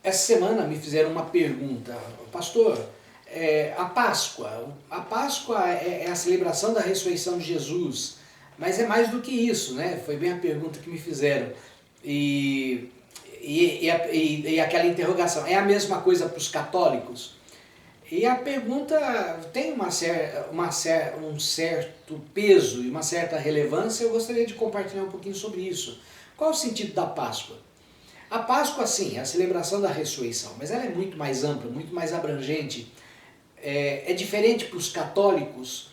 Essa semana me fizeram uma pergunta, pastor, a Páscoa é a celebração da ressurreição de Jesus, mas é mais do que isso, né? Foi bem a pergunta que me fizeram. E, e aquela interrogação, é a mesma coisa para os católicos? E a pergunta tem um certo peso e uma certa relevância, eu gostaria de compartilhar um pouquinho sobre isso. Qual é o sentido da Páscoa? A Páscoa, sim, é a celebração da ressurreição, mas ela é muito mais ampla, muito mais abrangente. É diferente para os católicos.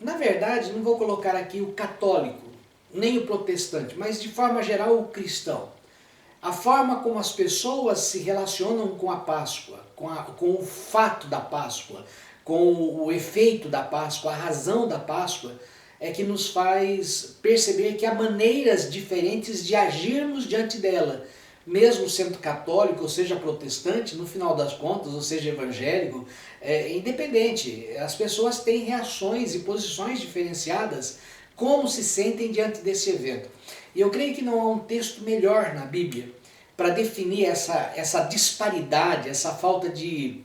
Na verdade, não vou colocar aqui o católico, nem o protestante, mas de forma geral o cristão. A forma como as pessoas se relacionam com a Páscoa, com o fato da Páscoa, com o efeito da Páscoa, a razão da Páscoa, é que nos faz perceber que há maneiras diferentes de agirmos diante dela. Mesmo sendo católico, ou seja protestante, no final das contas, ou seja evangélico, independente, as pessoas têm reações e posições diferenciadas como se sentem diante desse evento. E eu creio que não há um texto melhor na Bíblia para definir essa disparidade, essa falta de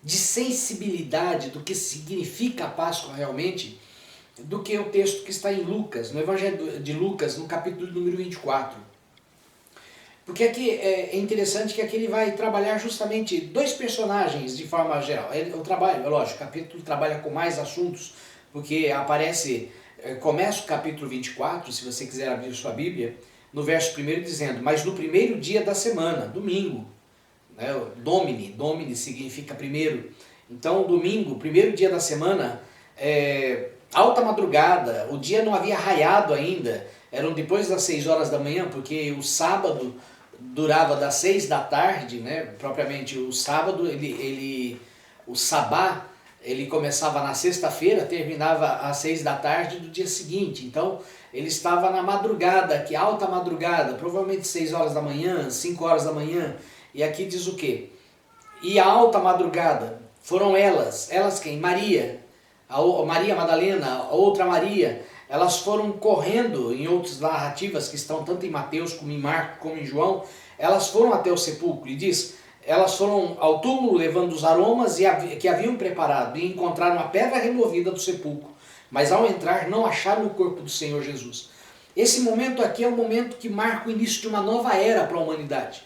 sensibilidade do que significa a Páscoa realmente, do que o texto que está em Lucas, no Evangelho de Lucas, no capítulo número 24. Porque aqui é interessante que aqui ele vai trabalhar justamente dois personagens de forma geral. O trabalho, é lógico, o capítulo trabalha com mais assuntos, porque começa o capítulo 24, se você quiser abrir sua Bíblia, no verso 1 dizendo, mas no primeiro dia da semana, domingo, né, Domini significa primeiro, então domingo, primeiro dia da semana, alta madrugada, o dia não havia raiado ainda, eram depois das 6 horas da manhã, porque o sábado durava das 6 da tarde, né, propriamente o sábado, o sabá, ele começava na sexta-feira, terminava às 6 da tarde do dia seguinte. Então, ele estava na madrugada, que alta madrugada, provavelmente 6 horas da manhã, 5 horas da manhã. E aqui diz o quê? E a alta madrugada, foram elas quem? Maria, Maria Madalena, a outra Maria, elas foram correndo, em outras narrativas que estão tanto em Mateus como em Marcos como em João, elas foram até o sepulcro e diz, elas foram ao túmulo levando os aromas que haviam preparado e encontraram a pedra removida do sepulcro, mas ao entrar não acharam o corpo do Senhor Jesus. Esse momento aqui é um momento que marca o início de uma nova era para a humanidade.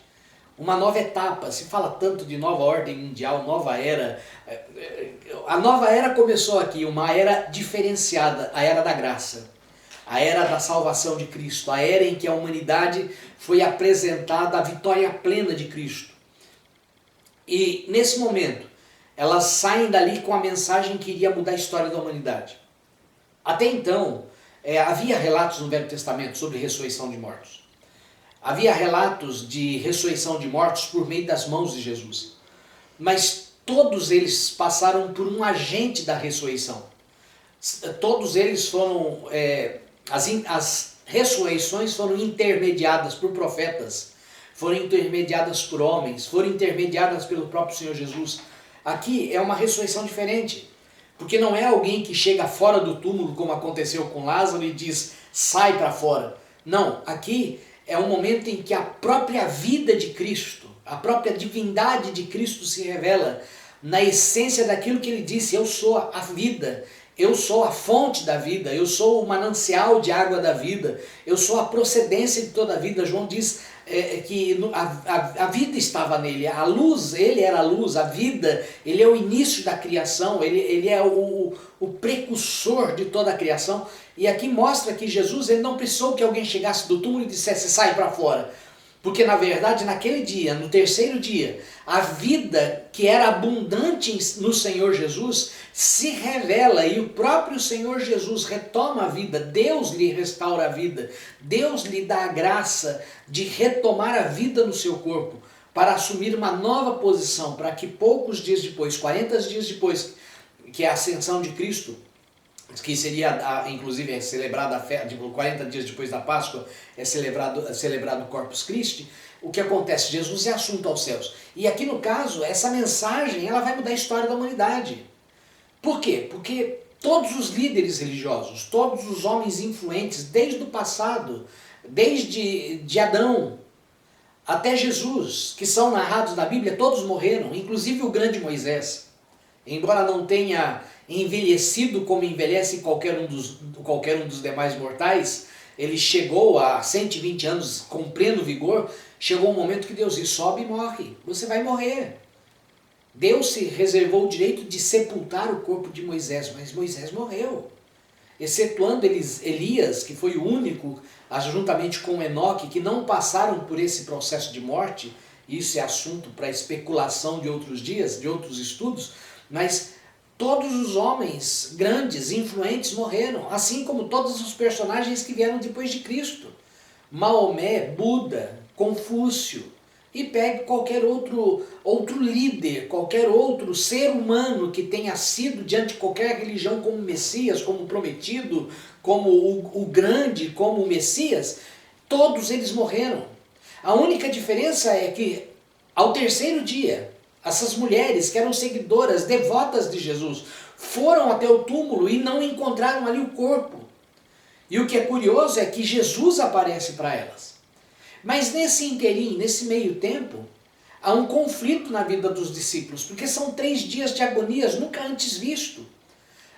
Uma nova etapa, se fala tanto de nova ordem mundial, nova era. A nova era começou aqui, uma era diferenciada, a era da graça, a era da salvação de Cristo, a era em que a humanidade foi apresentada a vitória plena de Cristo. E nesse momento, elas saem dali com a mensagem que iria mudar a história da humanidade. Até então, havia relatos no Velho Testamento sobre ressurreição de mortos. Havia relatos de ressurreição de mortos por meio das mãos de Jesus. Mas todos eles passaram por um agente da ressurreição. Todos eles foram... as ressurreições foram intermediadas por profetas, foram intermediadas por homens, foram intermediadas pelo próprio Senhor Jesus. Aqui é uma ressurreição diferente, porque não é alguém que chega fora do túmulo, como aconteceu com Lázaro, e diz, sai para fora. Não, aqui é um momento em que a própria vida de Cristo, a própria divindade de Cristo se revela na essência daquilo que ele disse, eu sou a vida, eu sou a fonte da vida, eu sou o manancial de água da vida, eu sou a procedência de toda a vida. João diz que a vida estava nele, a luz, ele era a luz, a vida, ele é o início da criação, ele é o precursor de toda a criação. E aqui mostra que Jesus ele não precisou que alguém chegasse do túmulo e dissesse, sai para fora. Porque na verdade naquele dia, no terceiro dia, a vida que era abundante no Senhor Jesus se revela e o próprio Senhor Jesus retoma a vida, Deus lhe restaura a vida, Deus lhe dá a graça de retomar a vida no seu corpo para assumir uma nova posição, para que poucos dias depois, 40 dias depois, que é a ascensão de Cristo, que seria, inclusive, celebrada 40 dias depois da Páscoa, é celebrado o Corpus Christi. O que acontece? Jesus é assunto aos céus. E aqui no caso, essa mensagem ela vai mudar a história da humanidade. Por quê? Porque todos os líderes religiosos, todos os homens influentes, desde o passado, desde Adão, até Jesus, que são narrados na Bíblia, todos morreram, inclusive o grande Moisés. Embora não tenha envelhecido como envelhece qualquer um dos demais mortais, ele chegou a 120 anos com pleno vigor, chegou um momento que Deus disse, sobe e morre, você vai morrer. Deus se reservou o direito de sepultar o corpo de Moisés, mas Moisés morreu. Excetuando Elias, que foi o único, juntamente com Enoque, que não passaram por esse processo de morte, isso é assunto para especulação de outros dias, de outros estudos, mas todos os homens grandes, influentes morreram, assim como todos os personagens que vieram depois de Cristo. Maomé, Buda, Confúcio, e pegue qualquer outro líder, qualquer outro ser humano que tenha sido diante de qualquer religião como Messias, como prometido, como o grande, como o Messias, todos eles morreram. A única diferença é que ao terceiro dia, essas mulheres que eram seguidoras, devotas de Jesus, foram até o túmulo e não encontraram ali o corpo. E o que é curioso é que Jesus aparece para elas. Mas nesse interim, nesse meio tempo, há um conflito na vida dos discípulos, porque são 3 dias de agonias nunca antes visto.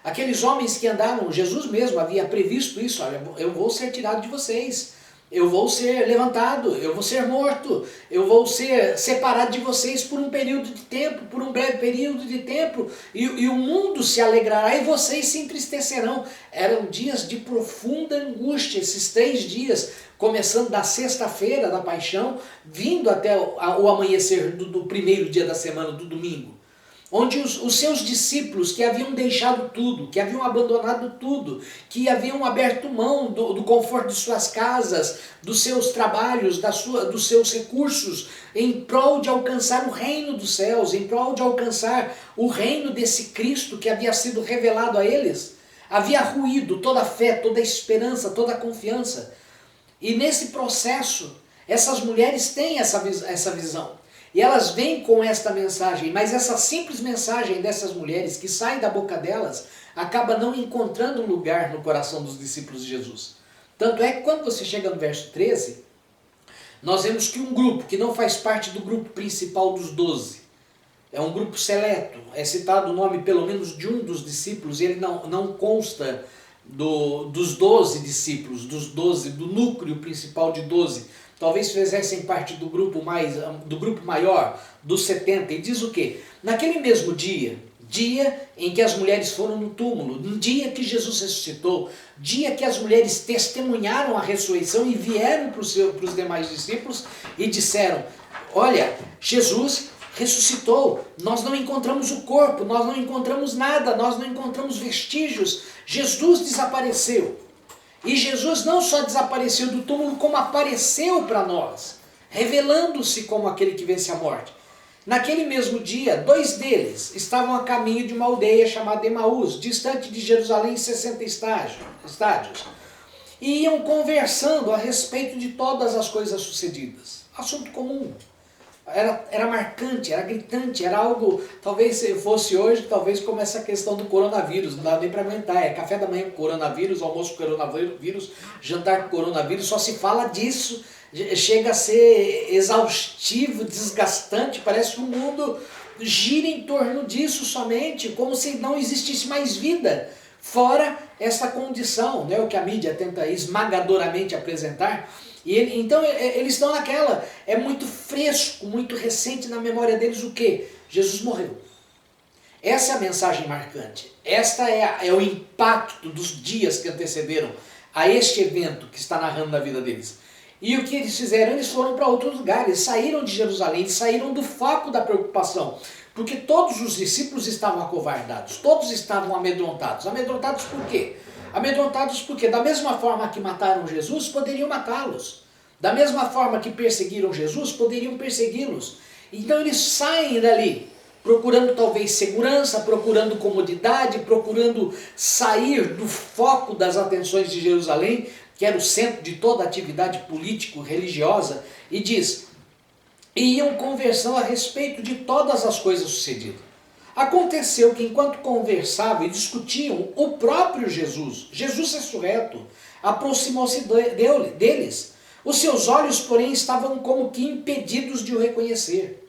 Aqueles homens que andaram, Jesus mesmo havia previsto isso, olha, eu vou ser tirado de vocês, eu vou ser levantado, eu vou ser morto, eu vou ser separado de vocês por um período de tempo, por um breve período de tempo, e o mundo se alegrará e vocês se entristecerão. Eram dias de profunda angústia, esses 3 dias, começando da sexta-feira da paixão, vindo até o amanhecer do primeiro dia da semana, do domingo. Onde os seus discípulos que haviam deixado tudo, que haviam abandonado tudo, que haviam aberto mão do conforto de suas casas, dos seus trabalhos, dos seus recursos, em prol de alcançar o reino dos céus, em prol de alcançar o reino desse Cristo que havia sido revelado a eles, havia ruído toda a fé, toda a esperança, toda a confiança. E nesse processo, essas mulheres têm essa visão. E elas vêm com esta mensagem, mas essa simples mensagem dessas mulheres que sai da boca delas, acaba não encontrando lugar no coração dos discípulos de Jesus. Tanto é que quando você chega no verso 13, nós vemos que um grupo que não faz parte do grupo principal dos 12, é um grupo seleto, é citado o nome pelo menos de um dos discípulos, e ele não consta dos 12 discípulos, do núcleo principal de 12, talvez fizessem parte do grupo maior, dos 70, e diz o quê? Naquele mesmo dia em que as mulheres foram no túmulo, no dia que Jesus ressuscitou, dia que as mulheres testemunharam a ressurreição e vieram para os demais discípulos e disseram, olha, Jesus ressuscitou, nós não encontramos o corpo, nós não encontramos nada, nós não encontramos vestígios, Jesus desapareceu. E Jesus não só desapareceu do túmulo, como apareceu para nós, revelando-se como aquele que vence a morte. Naquele mesmo dia, 2 deles estavam a caminho de uma aldeia chamada Emaús, distante de Jerusalém 60 estádios, e iam conversando a respeito de todas as coisas sucedidas. Assunto comum. Era marcante, era gritante, era algo, talvez se fosse hoje, talvez como essa questão do coronavírus, não dá nem para aguentar, é café da manhã com coronavírus, almoço com coronavírus, jantar com coronavírus, só se fala disso, chega a ser exaustivo, desgastante, parece que o mundo gira em torno disso somente, como se não existisse mais vida, fora essa condição, né, o que a mídia tenta esmagadoramente apresentar. Então eles estão naquela, é muito fresco, muito recente na memória deles o quê? Jesus morreu. Essa é a mensagem marcante, esta é o impacto dos dias que antecederam a este evento que está narrando na vida deles. E o que eles fizeram? Eles foram para outros lugares, saíram de Jerusalém, eles saíram do foco da preocupação, porque todos os discípulos estavam acovardados, todos estavam amedrontados. Amedrontados por quê? Amedrontados porque da mesma forma que mataram Jesus, poderiam matá-los. Da mesma forma que perseguiram Jesus, poderiam persegui-los. Então eles saem dali, procurando talvez segurança, procurando comodidade, procurando sair do foco das atenções de Jerusalém, que era o centro de toda a atividade político-religiosa, e diz, e iam conversando a respeito de todas as coisas sucedidas. Aconteceu que enquanto conversavam e discutiam, o próprio Jesus ressurreto, aproximou-se deles, Os seus olhos, porém, estavam como que impedidos de o reconhecer.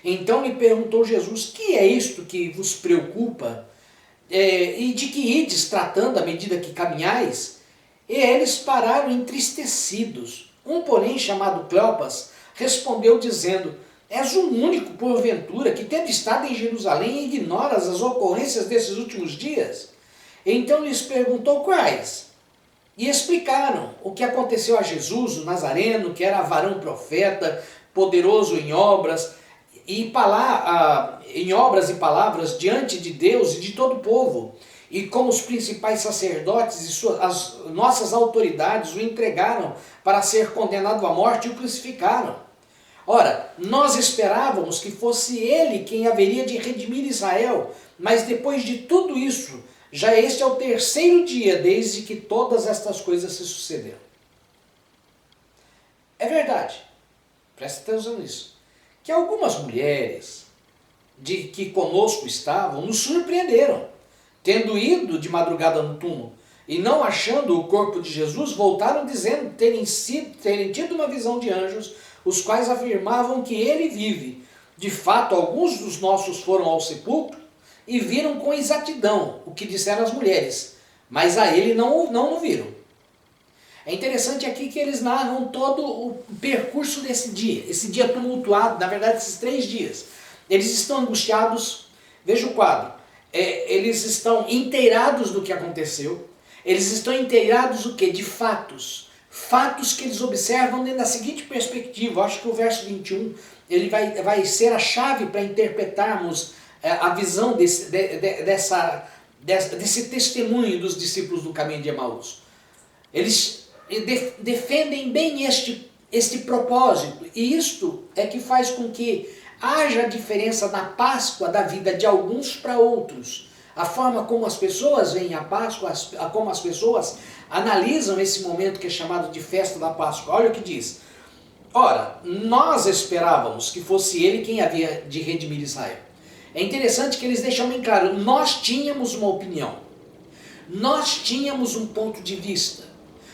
Então lhe perguntou Jesus: que é isto que vos preocupa? E de que ides tratando à medida que caminhais? E eles pararam entristecidos. Um, porém, chamado Cleopas, respondeu dizendo: és o único, porventura, que tendo estado em Jerusalém ignoras as ocorrências desses últimos dias? Então lhes perguntou quais. E explicaram o que aconteceu a Jesus, o Nazareno, que era varão profeta, poderoso em obras e palavras diante de Deus e de todo o povo. E como os principais sacerdotes e as nossas autoridades o entregaram para ser condenado à morte e o crucificaram. Ora, nós esperávamos que fosse ele quem haveria de redimir Israel, mas depois de tudo isso, já este é o terceiro dia desde que todas estas coisas se sucederam. É verdade, presta atenção nisso, que algumas mulheres que conosco estavam nos surpreenderam, tendo ido de madrugada no túmulo e não achando o corpo de Jesus, voltaram dizendo terem tido uma visão de anjos, os quais afirmavam que ele vive. De fato, alguns dos nossos foram ao sepulcro e viram com exatidão o que disseram as mulheres, mas a ele não o viram. É interessante aqui que eles narram todo o percurso desse dia, esse dia tumultuado, na verdade esses 3 dias. Eles estão angustiados, veja o quadro, eles estão inteirados do que aconteceu, eles estão inteirados o quê? De fatos. Fatos que eles observam dentro da seguinte perspectiva. Eu acho que o verso 21 ele vai ser a chave para interpretarmos a visão desse testemunho dos discípulos do caminho de Emaús. Eles defendem bem este propósito, e isto é que faz com que haja diferença na Páscoa da vida de alguns para outros. A forma como as pessoas veem a Páscoa, como as pessoas analisam esse momento que é chamado de festa da Páscoa. Olha o que diz. Ora, nós esperávamos que fosse ele quem havia de redimir Israel. É interessante que eles deixam bem claro, nós tínhamos uma opinião, nós tínhamos um ponto de vista,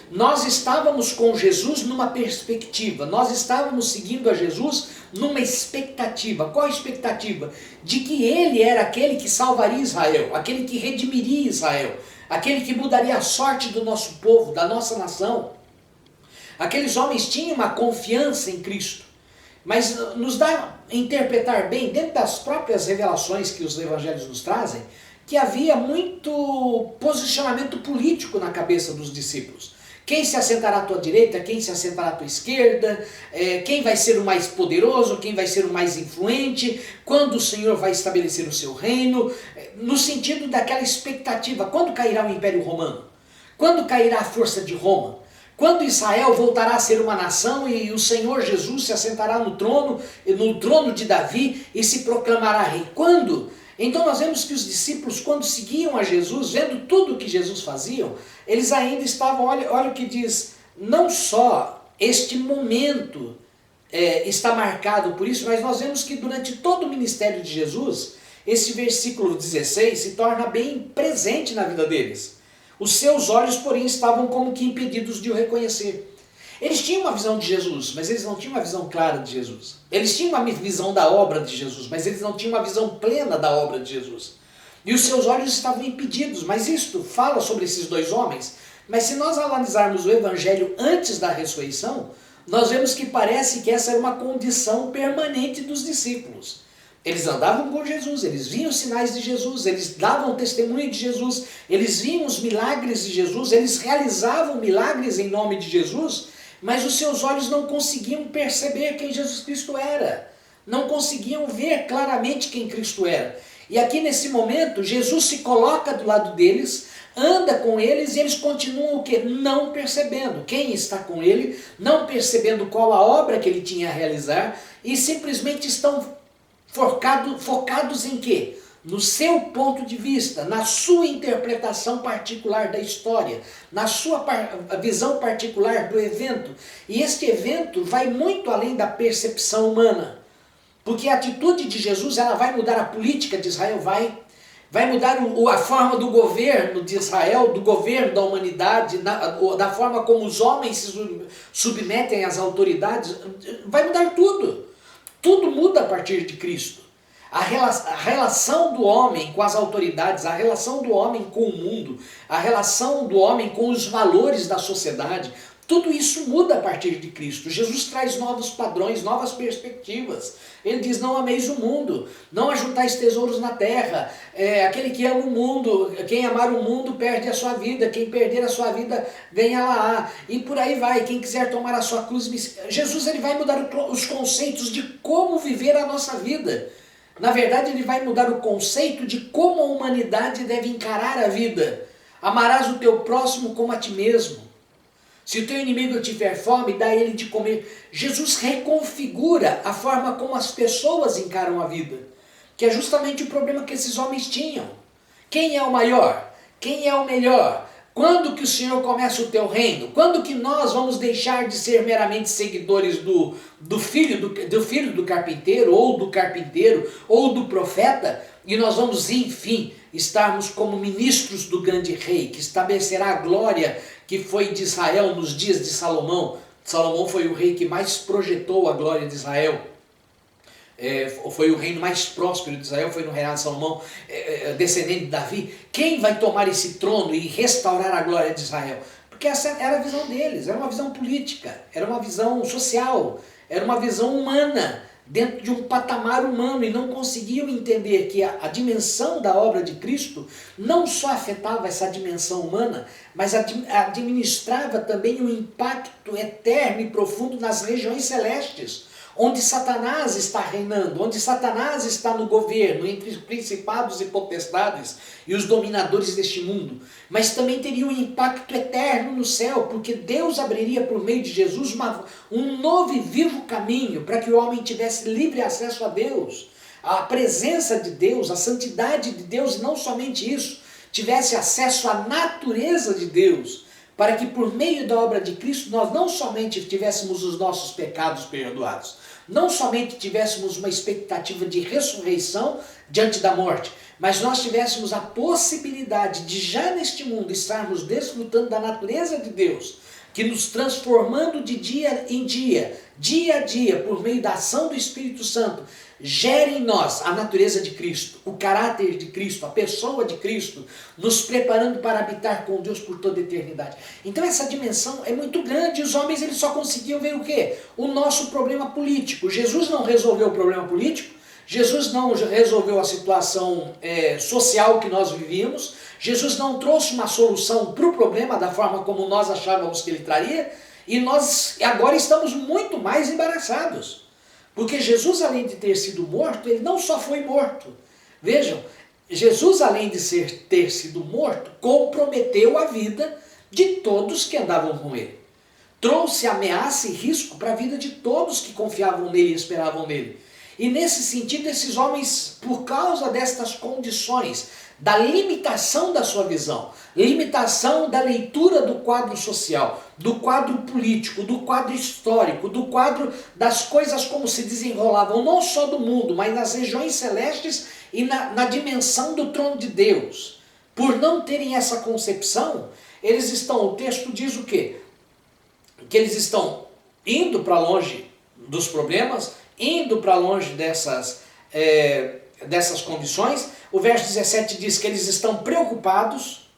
nós estávamos com Jesus numa perspectiva, nós estávamos seguindo a Jesus numa expectativa. Qual a expectativa? De que ele era aquele que salvaria Israel, aquele que redimiria Israel, aquele que mudaria a sorte do nosso povo, da nossa nação. Aqueles homens tinham uma confiança em Cristo. Mas nos dá a interpretar bem, dentro das próprias revelações que os evangelhos nos trazem, que havia muito posicionamento político na cabeça dos discípulos. Quem se assentará à tua direita, quem se assentará à tua esquerda, quem vai ser o mais poderoso, quem vai ser o mais influente, quando o Senhor vai estabelecer o seu reino, no sentido daquela expectativa, quando cairá o Império Romano, quando cairá a força de Roma, quando Israel voltará a ser uma nação e o Senhor Jesus se assentará no trono de Davi e se proclamará rei. Quando? Então nós vemos que os discípulos, quando seguiam a Jesus, vendo tudo o que Jesus fazia, eles ainda estavam, olha o que diz, não só este momento está marcado por isso, mas nós vemos que durante todo o ministério de Jesus, esse versículo 16 se torna bem presente na vida deles. Os seus olhos, porém, estavam como que impedidos de o reconhecer. Eles tinham uma visão de Jesus, mas eles não tinham uma visão clara de Jesus. Eles tinham uma visão da obra de Jesus, mas eles não tinham uma visão plena da obra de Jesus. E os seus olhos estavam impedidos, mas isto fala sobre esses 2 homens. Mas se nós analisarmos o evangelho antes da ressurreição, nós vemos que parece que essa era uma condição permanente dos discípulos. Eles andavam com Jesus, eles viam os sinais de Jesus, eles davam testemunho de Jesus, eles viam os milagres de Jesus, eles realizavam milagres em nome de Jesus, mas os seus olhos não conseguiam perceber quem Jesus Cristo era, não conseguiam ver claramente quem Cristo era. E aqui nesse momento, Jesus se coloca do lado deles, anda com eles e eles continuam o quê? Não percebendo quem está com ele, não percebendo qual a obra que ele tinha a realizar e simplesmente estão focados em quê? No seu ponto de vista, na sua interpretação particular da história, na sua visão particular do evento. E este evento vai muito além da percepção humana, porque a atitude de Jesus ela vai mudar a política de Israel, vai, vai mudar a forma do governo de Israel, do governo da humanidade, da forma como os homens se submetem às autoridades, vai mudar tudo. Tudo muda a partir de Cristo. A relação do homem com as autoridades, a relação do homem com o mundo, a relação do homem com os valores da sociedade, tudo isso muda a partir de Cristo. Jesus traz novos padrões, novas perspectivas. Ele diz, não ameis o mundo, não ajuntais tesouros na terra. Aquele que ama o mundo, quem amar o mundo perde a sua vida, quem perder a sua vida ganha-la. E por aí vai, quem quiser tomar a sua cruz. Jesus ele vai mudar os conceitos de como viver a nossa vida. Na verdade, ele vai mudar o conceito de como a humanidade deve encarar a vida. Amarás o teu próximo como a ti mesmo. Se o teu inimigo tiver fome, dá a ele de comer. Jesus reconfigura a forma como as pessoas encaram a vida, que é justamente o problema que esses homens tinham. Quem é o maior? Quem é o melhor? Quando que o Senhor começa o teu reino? Quando que nós vamos deixar de ser meramente seguidores do filho do carpinteiro, ou do profeta, e nós vamos, enfim, estarmos como ministros do grande rei, que estabelecerá a glória que foi de Israel nos dias de Salomão. Salomão foi o rei que mais projetou a glória de Israel. Foi o reino mais próspero de Israel, foi no reinado de Salomão, descendente de Davi. Quem vai tomar esse trono e restaurar a glória de Israel? Porque essa era a visão deles, era uma visão política, era uma visão social, era uma visão humana, dentro de um patamar humano, e não conseguiam entender que a dimensão da obra de Cristo não só afetava essa dimensão humana, mas administrava também um impacto eterno e profundo nas regiões celestes, onde Satanás está reinando, onde Satanás está no governo, entre os principados e potestades e os dominadores deste mundo. Mas também teria um impacto eterno no céu, porque Deus abriria por meio de Jesus um novo e vivo caminho para que o homem tivesse livre acesso a Deus, a presença de Deus, a santidade de Deus, e não somente isso, tivesse acesso à natureza de Deus, para que por meio da obra de Cristo nós não somente tivéssemos os nossos pecados perdoados, não somente tivéssemos uma expectativa de ressurreição diante da morte, mas nós tivéssemos a possibilidade de já neste mundo estarmos desfrutando da natureza de Deus, que nos transformando de dia em dia, dia a dia, por meio da ação do Espírito Santo, gere em nós a natureza de Cristo, o caráter de Cristo, a pessoa de Cristo, nos preparando para habitar com Deus por toda a eternidade. Então essa dimensão é muito grande. Os homens eles só conseguiam ver o quê? O nosso problema político. Jesus não resolveu o problema político, Jesus não resolveu a situação social que nós vivíamos, Jesus não trouxe uma solução para o problema da forma como nós achávamos que ele traria, e nós agora estamos muito mais embaraçados. Porque Jesus, além de ter sido morto, ele não só foi morto. Vejam, Jesus, além de ter sido morto, comprometeu a vida de todos que andavam com ele. Trouxe ameaça e risco para a vida de todos que confiavam nele e esperavam nele. E nesse sentido, esses homens, por causa destas condições, da limitação da sua visão, limitação da leitura do quadro social, do quadro político, do quadro histórico, do quadro das coisas como se desenrolavam, não só do mundo, mas nas regiões celestes e na dimensão do trono de Deus. Por não terem essa concepção, eles estão, o texto diz o quê? Que eles estão indo para longe dos problemas, indo para longe dessas condições. O verso 17 diz que eles estão preocupados.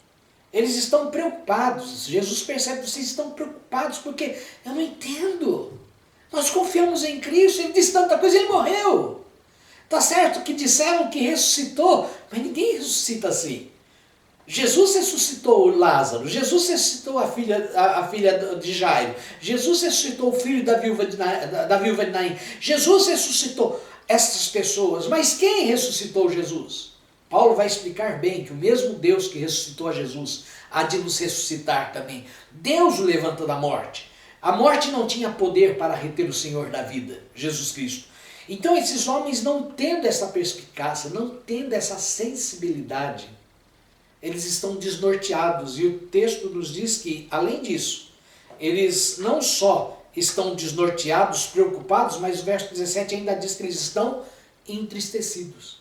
Eles estão preocupados. Jesus percebe que vocês estão preocupados porque eu não entendo. Nós confiamos em Cristo, ele disse tanta coisa, ele morreu. Tá certo que disseram que ressuscitou, mas ninguém ressuscita assim. Jesus ressuscitou Lázaro, Jesus ressuscitou a filha de Jairo, Jesus ressuscitou o filho da viúva de Naim, Jesus ressuscitou essas pessoas, mas quem ressuscitou Jesus? Paulo vai explicar bem que o mesmo Deus que ressuscitou a Jesus há de nos ressuscitar também. Deus o levanta da morte. A morte não tinha poder para reter o Senhor da vida, Jesus Cristo. Então esses homens, não tendo essa perspicácia, não tendo essa sensibilidade, eles estão desnorteados. E o texto nos diz que, além disso, eles não só estão desnorteados, preocupados, mas o verso 17 ainda diz que eles estão entristecidos.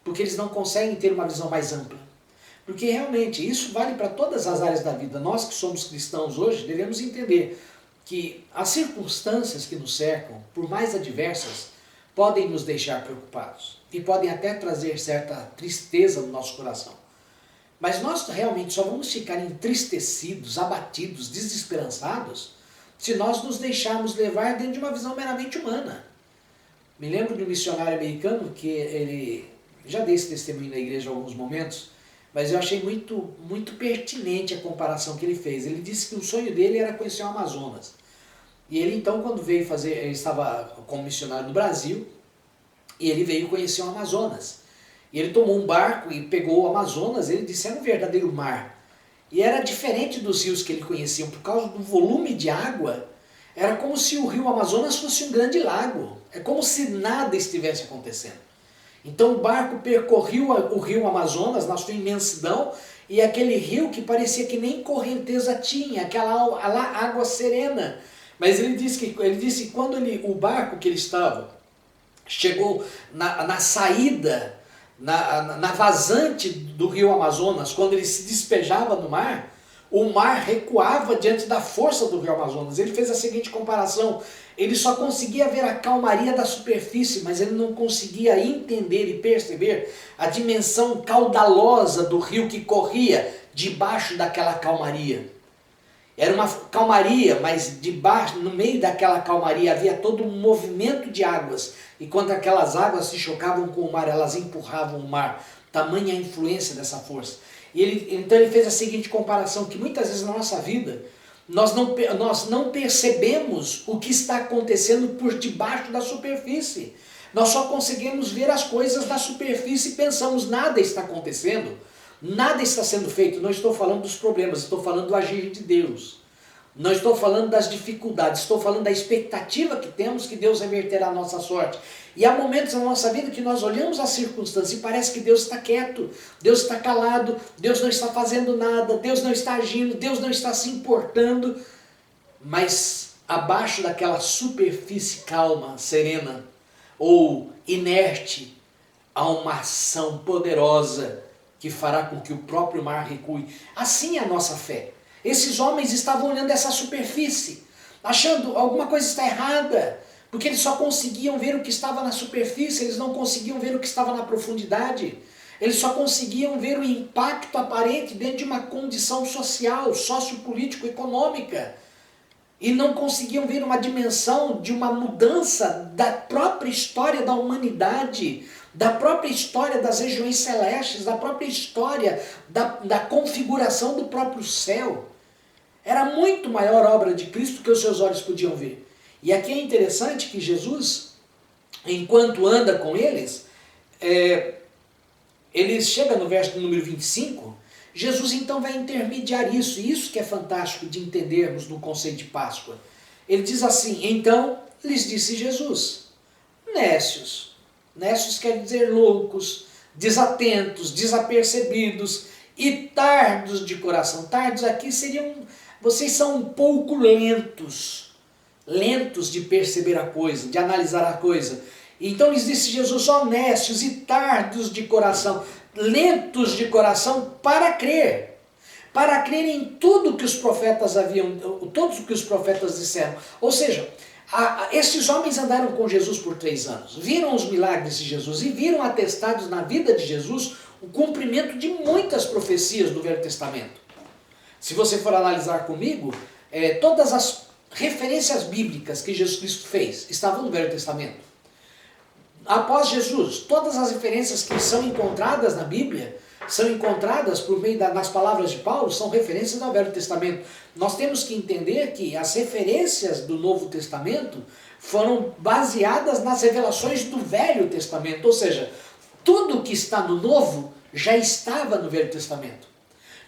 porque eles não conseguem ter uma visão mais ampla. Porque realmente isso vale para todas as áreas da vida. Nós que somos cristãos hoje devemos entender que as circunstâncias que nos cercam, por mais adversas, podem nos deixar preocupados e podem até trazer certa tristeza no nosso coração. Mas nós realmente só vamos ficar entristecidos, abatidos, desesperançados, se nós nos deixarmos levar dentro de uma visão meramente humana. Me lembro de um missionário americano que ele, já dei esse testemunho na igreja em alguns momentos, mas eu achei muito pertinente a comparação que ele fez. Ele disse que o sonho dele era conhecer o Amazonas. E ele então, quando veio fazer, ele estava como missionário no Brasil, e ele veio conhecer o Amazonas. E ele tomou um barco e pegou o Amazonas, ele disse, era um verdadeiro mar. E era diferente dos rios que ele conhecia, por causa do volume de água, era como se o rio Amazonas fosse um grande lago. É como se nada estivesse acontecendo. Então o barco percorreu o rio Amazonas na sua imensidão, e aquele rio que parecia que nem correnteza tinha, aquela água serena. Mas ele disse que quando o barco que ele estava chegou na saída, na vazante do rio Amazonas, quando ele se despejava no mar, o mar recuava diante da força do rio Amazonas. Ele fez a seguinte comparação: ele só conseguia ver a calmaria da superfície, mas ele não conseguia entender e perceber a dimensão caudalosa do rio que corria debaixo daquela calmaria. Era uma calmaria, mas debaixo, no meio daquela calmaria havia todo um movimento de águas. E quando aquelas águas se chocavam com o mar, elas empurravam o mar. Tamanha a influência dessa força. Então ele fez a seguinte comparação, que muitas vezes na nossa vida, nós não percebemos o que está acontecendo por debaixo da superfície. Nós só conseguimos ver as coisas da superfície e pensamos, nada está acontecendo. Nada está sendo feito. Não estou falando dos problemas, estou falando do agir de Deus. Não estou falando das dificuldades, estou falando da expectativa que temos que Deus reverterá a nossa sorte. E há momentos na nossa vida que nós olhamos as circunstâncias e parece que Deus está quieto, Deus está calado, Deus não está fazendo nada, Deus não está agindo, Deus não está se importando. Mas abaixo daquela superfície calma, serena ou inerte, há uma ação poderosa que fará com que o próprio mar recue. Assim é a nossa fé. Esses homens estavam olhando essa superfície, achando alguma coisa está errada, porque eles só conseguiam ver o que estava na superfície, eles não conseguiam ver o que estava na profundidade. Eles só conseguiam ver o impacto aparente dentro de uma condição social, sociopolítico, econômica. E não conseguiam ver uma dimensão de uma mudança da própria história da humanidade, da própria história das regiões celestes, da própria história da configuração do próprio céu. Era muito maior a obra de Cristo que os seus olhos podiam ver. E aqui é interessante que Jesus, enquanto anda com eles, ele chega no verso número 25, Jesus então vai intermediar isso, e isso que é fantástico de entendermos no conceito de Páscoa. Ele diz assim, então lhes disse Jesus, nécios. Nécios quer dizer loucos, desatentos, desapercebidos e tardos de coração. Tardos aqui seriam, vocês são um pouco lentos de perceber a coisa, de analisar a coisa. Então lhes disse Jesus, honestos e tardos de coração, lentos de coração para crer em tudo que os profetas todos o que os profetas disseram. Ou seja, esses homens andaram com Jesus por 3 anos, viram os milagres de Jesus e viram atestados na vida de Jesus o cumprimento de muitas profecias do Velho Testamento. Se você for analisar comigo, todas as referências bíblicas que Jesus Cristo fez estavam no Velho Testamento. Após Jesus, todas as referências que são encontradas na Bíblia, são encontradas por meio das palavras de Paulo, são referências ao Velho Testamento. Nós temos que entender que as referências do Novo Testamento foram baseadas nas revelações do Velho Testamento, ou seja, tudo que está no Novo já estava no Velho Testamento.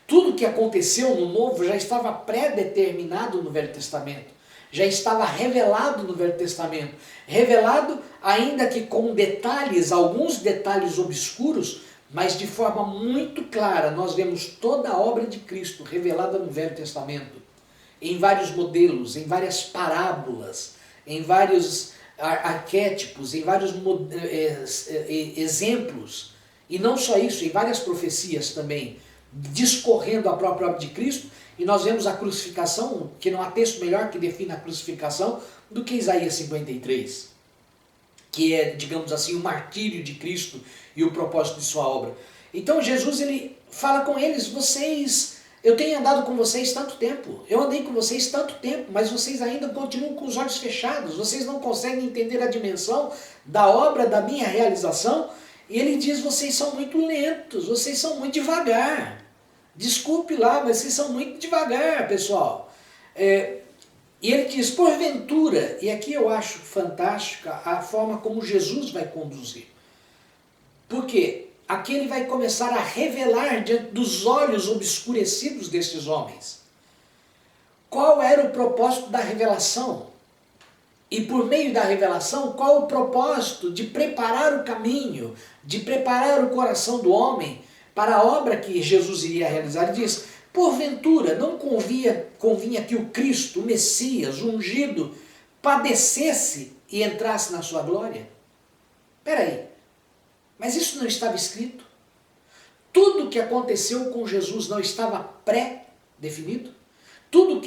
Tudo que aconteceu no Novo já estava pré-determinado no Velho Testamento. Já estava revelado no Velho Testamento. Revelado ainda que com detalhes, alguns detalhes obscuros, mas de forma muito clara. Nós vemos toda a obra de Cristo revelada no Velho Testamento. Em vários modelos, em várias parábolas, em vários arquétipos, em vários exemplos. e não só isso, em várias profecias também, discorrendo a própria obra de Cristo, e nós vemos a crucificação, que não há texto melhor que defina a crucificação do que Isaías 53, que é, digamos assim, o martírio de Cristo e o propósito de sua obra. Então Jesus, ele fala com eles: eu tenho andado com vocês tanto tempo, eu andei com vocês tanto tempo, mas vocês ainda continuam com os olhos fechados, vocês não conseguem entender a dimensão da obra, da minha realização. E ele diz: vocês são muito lentos, vocês são muito devagar. Desculpe lá, mas vocês são muito devagar, pessoal. E ele diz: porventura, e aqui eu acho fantástica a forma como Jesus vai conduzir. Porque aqui ele vai começar a revelar diante dos olhos obscurecidos desses homens qual era o propósito da revelação. E por meio da revelação, qual o propósito de preparar o caminho, de preparar o coração do homem para a obra que Jesus iria realizar. Ele diz: porventura não convinha que o Cristo, o Messias, o ungido, padecesse e entrasse na sua glória? Espera aí, mas isso não estava escrito? Tudo o que aconteceu com Jesus não estava pré-definido? Tudo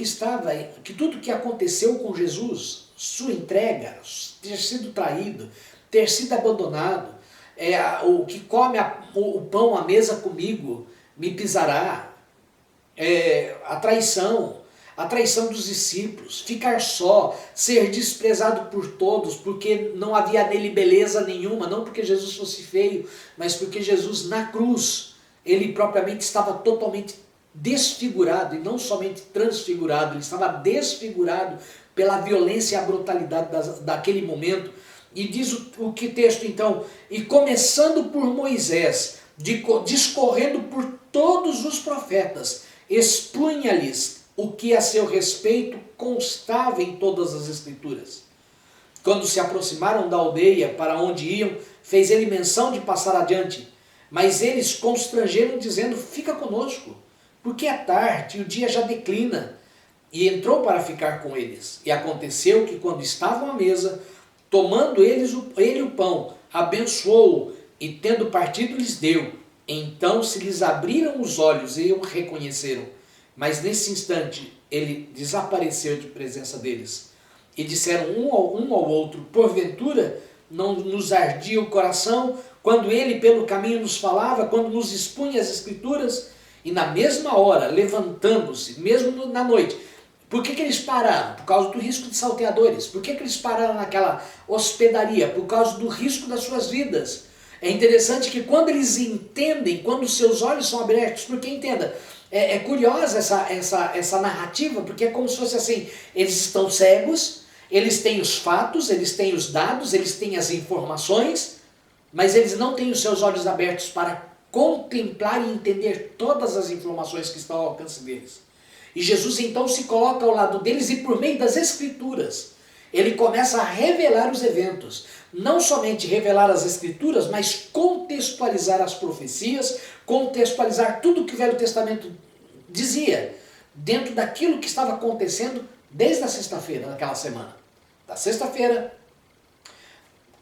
que aconteceu com Jesus, sua entrega, ter sido traído, ter sido abandonado, o que come o pão à mesa comigo me pisará, a traição dos discípulos, ficar só, ser desprezado por todos, porque não havia nele beleza nenhuma, não porque Jesus fosse feio, mas porque Jesus na cruz, ele propriamente estava totalmente desfigurado, e não somente transfigurado, ele estava desfigurado pela violência e a brutalidade daquele momento. E diz o que texto então? E começando por Moisés, discorrendo por todos os profetas, expunha-lhes o que a seu respeito constava em todas as Escrituras. Quando se aproximaram da aldeia para onde iam, fez ele menção de passar adiante, mas eles constrangeram dizendo: fica conosco, porque é tarde e o dia já declina. E entrou para ficar com eles. E aconteceu que quando estavam à mesa, tomando ele o pão, abençoou-o e tendo partido lhes deu. Então se lhes abriram os olhos e o reconheceram. Mas nesse instante ele desapareceu de presença deles. E disseram um ao outro: porventura não nos ardia o coração quando ele pelo caminho nos falava, quando nos expunha as Escrituras? E na mesma hora, levantando-se, mesmo na noite. Por que eles pararam? Por causa do risco de salteadores. Por que eles pararam naquela hospedaria? Por causa do risco das suas vidas. É interessante que quando eles entendem, quando os seus olhos são abertos, porque entenda, é curiosa essa narrativa, porque é como se fosse assim: eles estão cegos, eles têm os fatos, eles têm os dados, eles têm as informações, mas eles não têm os seus olhos abertos para contemplar e entender todas as informações que estão ao alcance deles. E Jesus então se coloca ao lado deles e por meio das Escrituras, ele começa a revelar os eventos. Não somente revelar as Escrituras, mas contextualizar as profecias, contextualizar tudo o que o Velho Testamento dizia, dentro daquilo que estava acontecendo desde a sexta-feira, naquela semana. Da sexta-feira,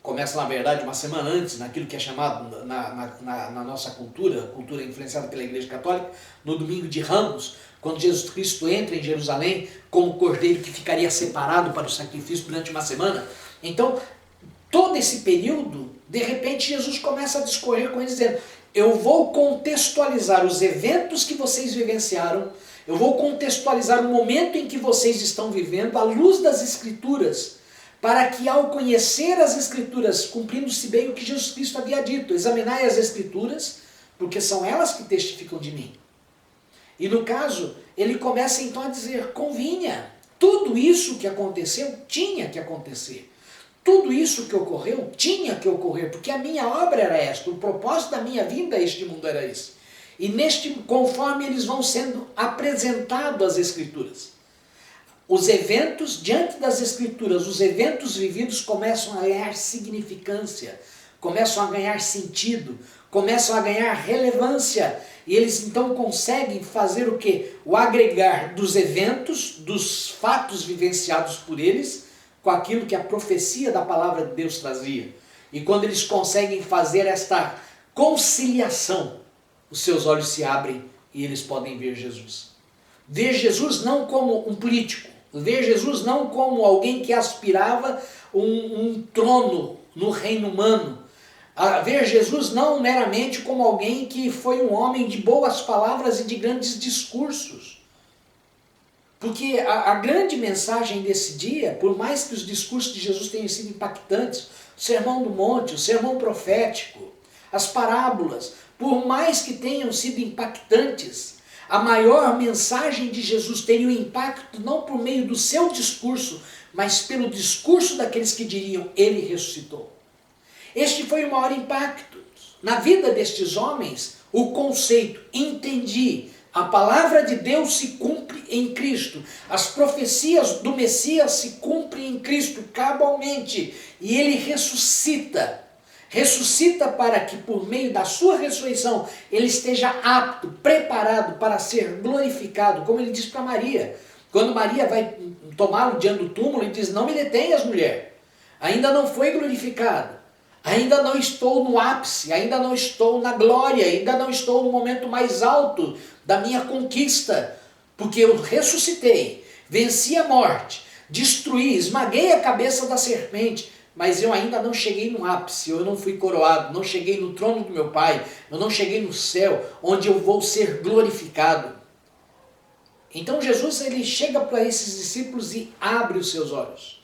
começa na verdade uma semana antes, naquilo que é chamado na nossa cultura influenciada pela Igreja Católica, no domingo de Ramos, quando Jesus Cristo entra em Jerusalém como cordeiro que ficaria separado para o sacrifício durante uma semana. Então, todo esse período, de repente Jesus começa a discorrer com eles dizendo: eu vou contextualizar os eventos que vocês vivenciaram, eu vou contextualizar o momento em que vocês estão vivendo, à luz das Escrituras, para que ao conhecer as Escrituras, cumprindo-se bem o que Jesus Cristo havia dito: examinai as Escrituras, porque são elas que testificam de mim. E no caso, ele começa então a dizer: convinha, tudo isso que aconteceu tinha que acontecer. Tudo isso que ocorreu tinha que ocorrer, porque a minha obra era esta, o propósito da minha vinda a este mundo era esse. E conforme eles vão sendo apresentados às Escrituras, os eventos, diante das Escrituras, os eventos vividos começam a ganhar significância, começam a ganhar sentido, começam a ganhar relevância. E eles então conseguem fazer o quê? O agregar dos eventos, dos fatos vivenciados por eles, com aquilo que a profecia da palavra de Deus trazia. E quando eles conseguem fazer esta conciliação, os seus olhos se abrem e eles podem ver Jesus. Ver Jesus não como um político, ver Jesus não como alguém que aspirava um trono no reino humano, a ver Jesus não meramente como alguém que foi um homem de boas palavras e de grandes discursos. Porque a grande mensagem desse dia, por mais que os discursos de Jesus tenham sido impactantes, o Sermão do Monte, o Sermão Profético, as parábolas, por mais que tenham sido impactantes, a maior mensagem de Jesus teria um impacto não por meio do seu discurso, mas pelo discurso daqueles que diriam, ele ressuscitou. Este foi o maior impacto. Na vida destes homens, o conceito, entendi, a palavra de Deus se cumpre em Cristo. As profecias do Messias se cumprem em Cristo cabalmente. E ele ressuscita. Ressuscita para que por meio da sua ressurreição ele esteja apto, preparado para ser glorificado. Como ele diz para Maria. Quando Maria vai tomá-lo diante do túmulo, ele diz, não me detenhas, mulher. Ainda não foi glorificado. Ainda não estou no ápice, ainda não estou na glória, ainda não estou no momento mais alto da minha conquista, porque eu ressuscitei, venci a morte, destruí, esmaguei a cabeça da serpente, mas eu ainda não cheguei no ápice, eu não fui coroado, não cheguei no trono do meu Pai, eu não cheguei no céu, onde eu vou ser glorificado. Então Jesus ele chega para esses discípulos e abre os seus olhos.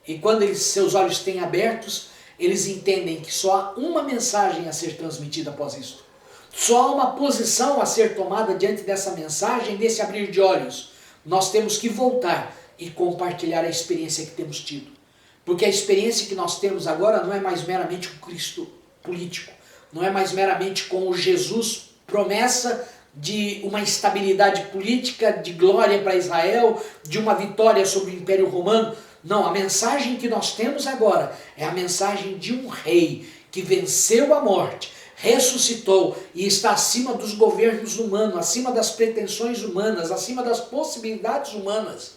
E quando seus olhos têm abertos, eles entendem que só há uma mensagem a ser transmitida após isso. Só há uma posição a ser tomada diante dessa mensagem, desse abrir de olhos. Nós temos que voltar e compartilhar a experiência que temos tido. Porque a experiência que nós temos agora não é mais meramente com Cristo político. Não é mais meramente com o Jesus promessa de uma estabilidade política, de glória para Israel, de uma vitória sobre o Império Romano. Não, a mensagem que nós temos agora é a mensagem de um rei que venceu a morte, ressuscitou e está acima dos governos humanos, acima das pretensões humanas, acima das possibilidades humanas.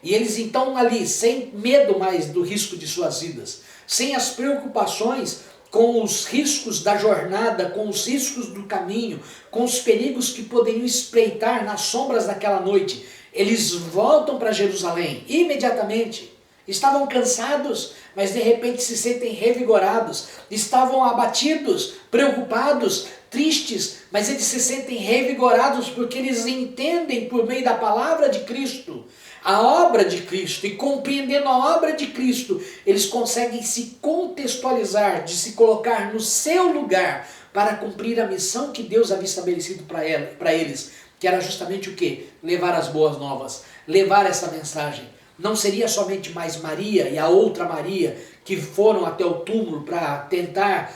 E eles então ali, sem medo mais do risco de suas vidas, sem as preocupações com os riscos da jornada, com os riscos do caminho, com os perigos que poderiam espreitar nas sombras daquela noite, eles voltam para Jerusalém imediatamente. Estavam cansados, mas de repente se sentem revigorados. Estavam abatidos, preocupados, tristes, mas eles se sentem revigorados porque eles entendem por meio da palavra de Cristo, a obra de Cristo, e compreendendo a obra de Cristo, eles conseguem se contextualizar, de se colocar no seu lugar para cumprir a missão que Deus havia estabelecido para eles, que era justamente o quê? Levar as boas novas, levar essa mensagem. Não seria somente mais Maria e a outra Maria que foram até o túmulo para tentar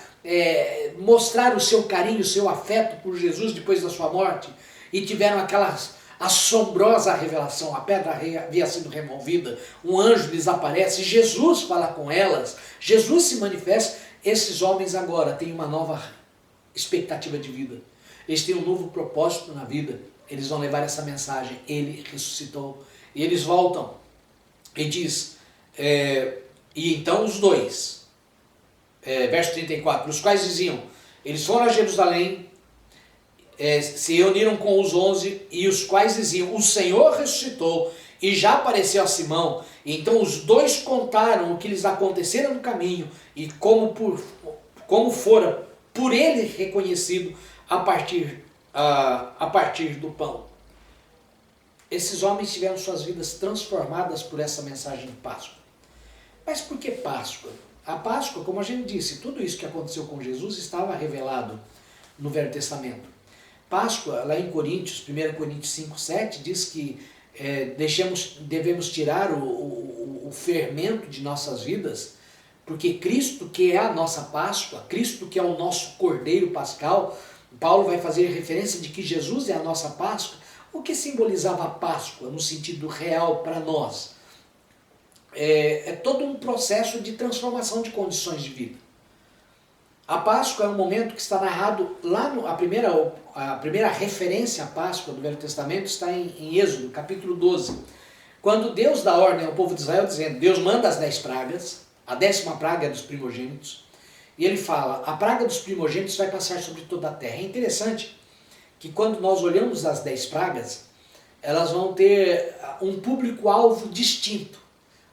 mostrar o seu carinho, o seu afeto por Jesus depois da sua morte, e tiveram aquela assombrosa revelação, a pedra havia sido removida, um anjo lhes aparece, Jesus fala com elas, Jesus se manifesta. Esses homens agora têm uma nova expectativa de vida, eles têm um novo propósito na vida, eles vão levar essa mensagem, ele ressuscitou, e eles voltam, e diz, e então os dois, verso 34, os quais diziam, eles foram a Jerusalém, se reuniram com os 11, e os quais diziam, o Senhor ressuscitou, e já apareceu a Simão. E então os dois contaram o que lhes acontecera no caminho, e como fora por ele reconhecido a partir do pão. Esses homens tiveram suas vidas transformadas por essa mensagem de Páscoa. Mas por que Páscoa? A Páscoa, como a gente disse, tudo isso que aconteceu com Jesus estava revelado no Velho Testamento. Páscoa, lá em Coríntios, 1 Coríntios 5, 7, diz que devemos tirar o fermento de nossas vidas, porque Cristo, que é a nossa Páscoa, Cristo, que é o nosso Cordeiro Pascal, Paulo vai fazer referência de que Jesus é a nossa Páscoa. O que simbolizava a Páscoa no sentido real para nós? É todo um processo de transformação de condições de vida. A Páscoa é um momento que está narrado lá, a primeira referência à Páscoa do Velho Testamento está em Êxodo, capítulo 12. Quando Deus dá ordem ao povo de Israel, dizendo, Deus manda as 10 pragas, a 10ª praga é dos primogênitos, E ele fala, a praga dos primogênitos vai passar sobre toda a terra. É interessante que quando nós olhamos as 10 pragas, elas vão ter um público-alvo distinto.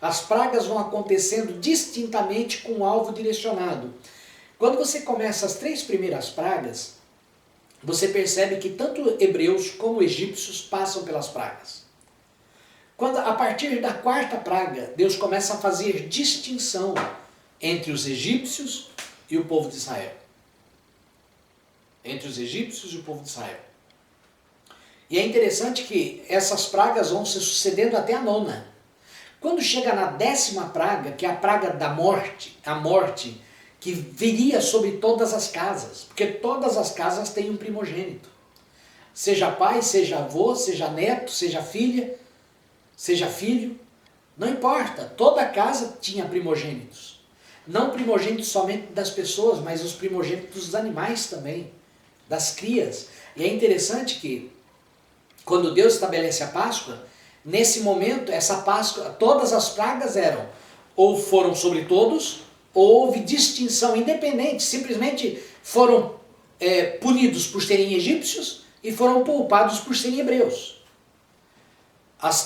As pragas vão acontecendo distintamente com um alvo direcionado. Quando você começa as 3 primeiras pragas, você percebe que tanto hebreus como egípcios passam pelas pragas. Quando, a partir da 4ª praga, Deus começa a fazer distinção entre os egípcios e o povo de Israel. Entre os egípcios e o povo de Israel. E é interessante que essas pragas vão se sucedendo até a 9ª. Quando chega na 10ª praga, que é a praga da morte, a morte que viria sobre todas as casas, porque todas as casas têm um primogênito. Seja pai, seja avô, seja neto, seja filha, seja filho, não importa, toda casa tinha primogênitos. Não primogênitos somente das pessoas, mas os primogênitos dos animais também, das crias. E é interessante que, quando Deus estabelece a Páscoa, nesse momento, essa Páscoa, todas as pragas eram, ou foram sobre todos, ou houve distinção independente, simplesmente foram punidos por serem egípcios e foram poupados por serem hebreus.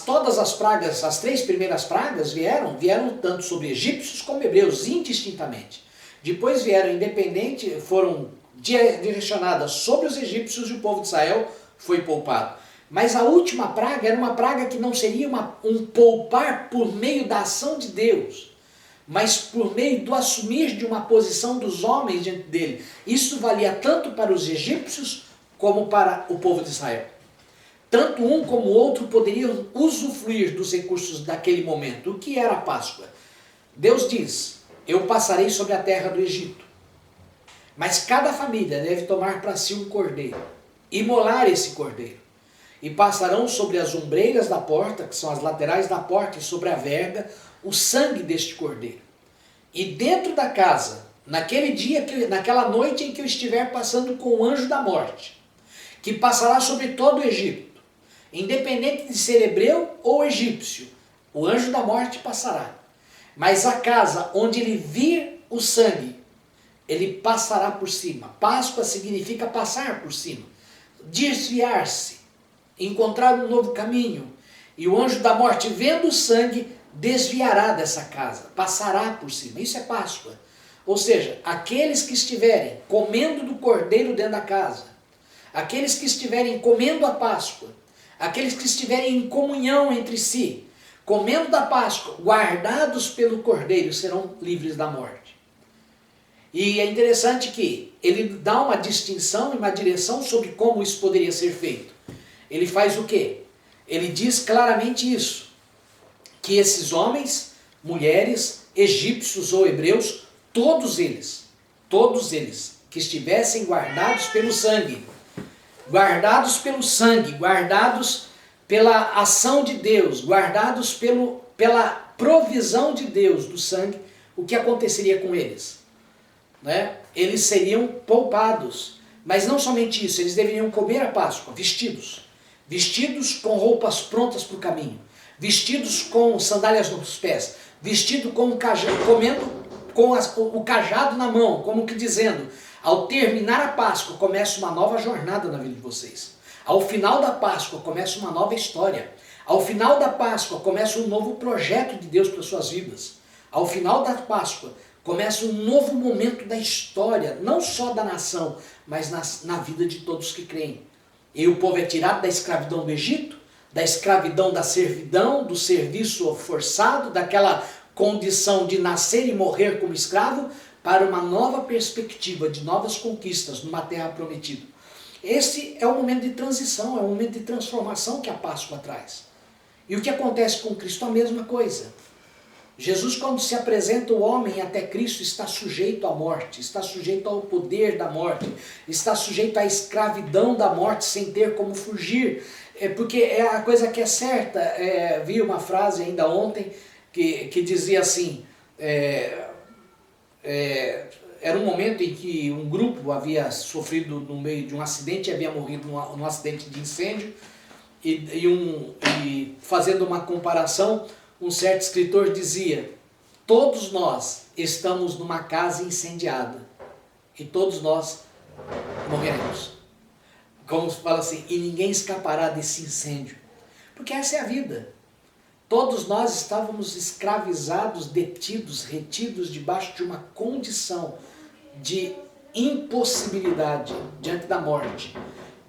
Todas as pragas, as 3 primeiras pragas vieram tanto sobre egípcios como hebreus, indistintamente. Depois vieram independente, foram direcionadas sobre os egípcios e o povo de Israel foi poupado. Mas a última praga era uma praga que não seria um poupar por meio da ação de Deus, mas por meio do assumir de uma posição dos homens diante dele. Isso valia tanto para os egípcios como para o povo de Israel. Tanto um como o outro poderiam usufruir dos recursos daquele momento. O que era a Páscoa? Deus diz, eu passarei sobre a terra do Egito, mas cada família deve tomar para si um cordeiro, imolar esse cordeiro, e passarão sobre as ombreiras da porta, que são as laterais da porta, e sobre a verga, o sangue deste cordeiro. E dentro da casa, naquele dia, naquela noite em que eu estiver passando com o anjo da morte, que passará sobre todo o Egito, independente de ser hebreu ou egípcio, o anjo da morte passará. Mas a casa onde ele vir o sangue, ele passará por cima. Páscoa significa passar por cima, desviar-se, encontrar um novo caminho. E o anjo da morte, vendo o sangue, desviará dessa casa, passará por cima. Isso é Páscoa. Ou seja, aqueles que estiverem comendo do cordeiro dentro da casa, aqueles que estiverem comendo a Páscoa, aqueles que estiverem em comunhão entre si, comendo da Páscoa, guardados pelo cordeiro, serão livres da morte. E é interessante que ele dá uma distinção e uma direção sobre como isso poderia ser feito. Ele faz o quê? Ele diz claramente isso, que esses homens, mulheres, egípcios ou hebreus, todos eles, que estivessem guardados pelo sangue, guardados pela ação de Deus, guardados pela provisão de Deus do sangue, o que aconteceria com eles? Né? Eles seriam poupados. Mas não somente isso, eles deveriam comer a Páscoa vestidos com roupas prontas para o caminho, vestidos com sandálias nos pés, vestido com um cajado, comendo com o cajado na mão, como que dizendo, ao terminar a Páscoa começa uma nova jornada na vida de vocês. Ao final da Páscoa começa uma nova história. Ao final da Páscoa começa um novo projeto de Deus para suas vidas. Ao final da Páscoa começa um novo momento da história, não só da nação, mas na vida de todos que creem. E o povo é tirado da escravidão do Egito, da escravidão da servidão, do serviço forçado, daquela condição de nascer e morrer como escravo, para uma nova perspectiva de novas conquistas numa terra prometida. Esse é o momento de transição, é o momento de transformação que a Páscoa traz. E o que acontece com Cristo? A mesma coisa. Jesus, quando se apresenta o homem até Cristo, está sujeito à morte, está sujeito ao poder da morte, está sujeito à escravidão da morte sem ter como fugir. Porque é a coisa que é certa. Vi uma frase ainda ontem que dizia assim, era um momento em que um grupo havia sofrido no meio de um acidente, havia morrido num acidente de incêndio, e fazendo uma comparação, um certo escritor dizia todos nós estamos numa casa incendiada e todos nós morreremos. Como se fala assim, e ninguém escapará desse incêndio. Porque essa é a vida. Todos nós estávamos escravizados, detidos, retidos debaixo de uma condição de impossibilidade diante da morte,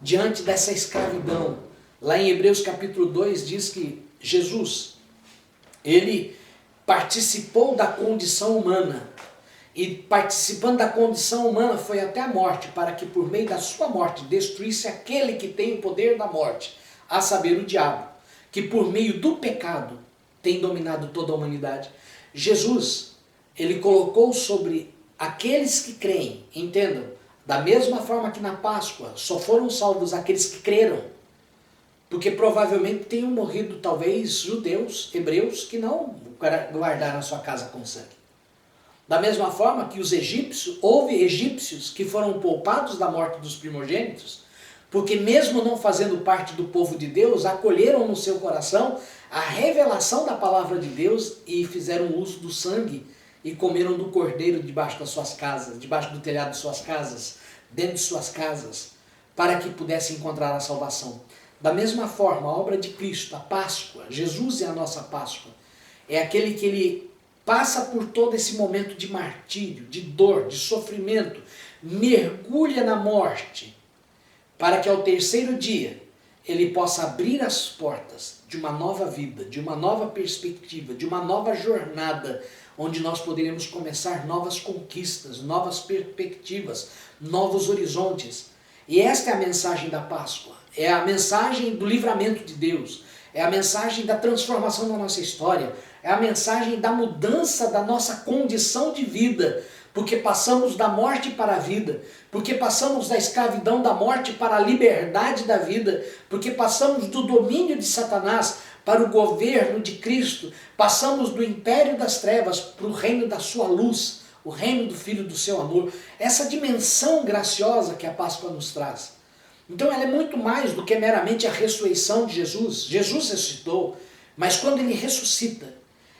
diante dessa escravidão. Lá em Hebreus capítulo 2 diz que Jesus, ele participou da condição humana, e participando da condição humana foi até a morte, para que por meio da sua morte destruísse aquele que tem o poder da morte, a saber, o diabo, que por meio do pecado tem dominado toda a humanidade. Jesus, ele colocou sobre aqueles que creem, entendam, da mesma forma que na Páscoa só foram salvos aqueles que creram, porque provavelmente tenham morrido talvez judeus, hebreus, que não guardaram a sua casa com sangue. Da mesma forma que os egípcios, houve egípcios que foram poupados da morte dos primogênitos, porque mesmo não fazendo parte do povo de Deus, acolheram no seu coração a revelação da palavra de Deus e fizeram uso do sangue e comeram do cordeiro debaixo das suas casas, debaixo do telhado de suas casas, dentro de suas casas, para que pudessem encontrar a salvação. Da mesma forma, a obra de Cristo, a Páscoa, Jesus é a nossa Páscoa, é aquele que ele passa por todo esse momento de martírio, de dor, de sofrimento, mergulha na morte, para que ao terceiro dia ele possa abrir as portas de uma nova vida, de uma nova perspectiva, de uma nova jornada, onde nós poderemos começar novas conquistas, novas perspectivas, novos horizontes. E esta é a mensagem da Páscoa, é a mensagem do livramento de Deus, é a mensagem da transformação da nossa história, é a mensagem da mudança da nossa condição de vida, porque passamos da morte para a vida, porque passamos da escravidão da morte para a liberdade da vida, porque passamos do domínio de Satanás para o governo de Cristo, passamos do império das trevas para o reino da sua luz, o reino do Filho do seu amor, essa dimensão graciosa que a Páscoa nos traz. Então ela é muito mais do que meramente a ressurreição de Jesus. Jesus ressuscitou, mas quando ele ressuscita,